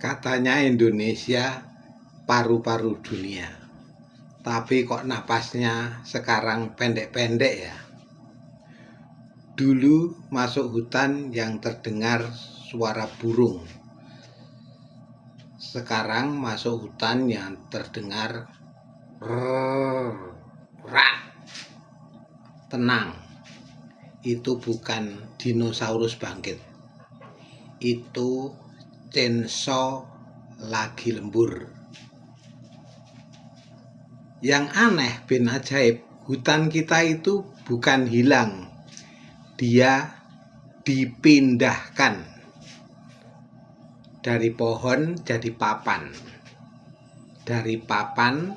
Katanya Indonesia paru-paru dunia, tapi kok napasnya sekarang pendek-pendek ya. Dulu masuk hutan yang terdengar suara burung, sekarang masuk hutan yang terdengar rak. Tenang, itu bukan dinosaurus bangkit, itu chainsaw lagi lembur. Yang aneh bin ajaib, hutan kita itu bukan hilang, dia dipindahkan dari pohon jadi papan, dari papan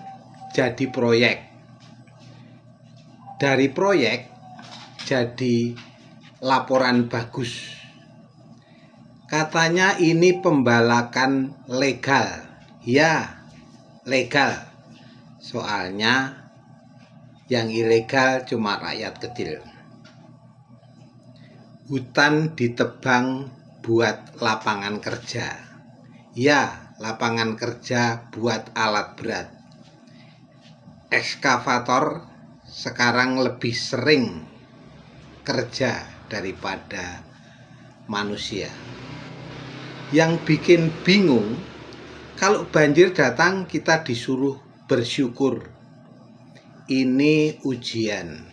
jadi proyek, dari proyek jadi laporan bagus. Katanya ini pembalakan legal. Ya, legal. Soalnya yang ilegal cuma rakyat kecil. Hutan ditebang buat lapangan kerja. Ya, lapangan kerja buat alat berat. Ekskavator sekarang lebih sering kerja daripada manusia. Yang bikin bingung, kalau banjir datang kita disuruh bersyukur. Ini ujian.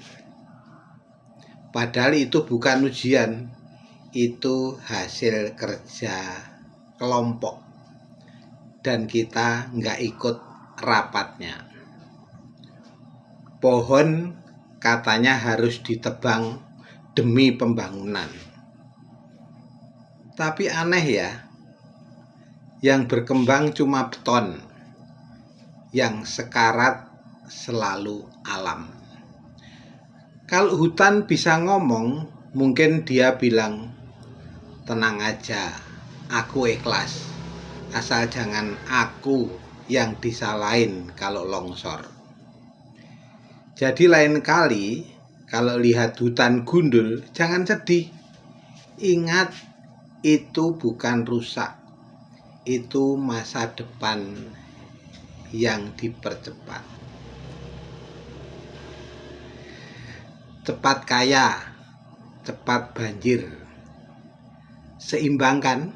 Padahal itu bukan ujian, itu hasil kerja kelompok. Dan kita nggak ikut rapatnya. Pohon katanya harus ditebang demi pembangunan. Tapi aneh ya, yang berkembang cuma beton, yang sekarat selalu alam. Kalau hutan bisa ngomong, mungkin dia bilang, tenang aja, aku ikhlas, asal jangan aku yang disalahin kalau longsor. Jadi lain kali kalau lihat hutan gundul, jangan sedih. Ingat, itu bukan rusak, itu masa depan yang dipercepat. Cepat kaya, cepat banjir. Seimbangkan.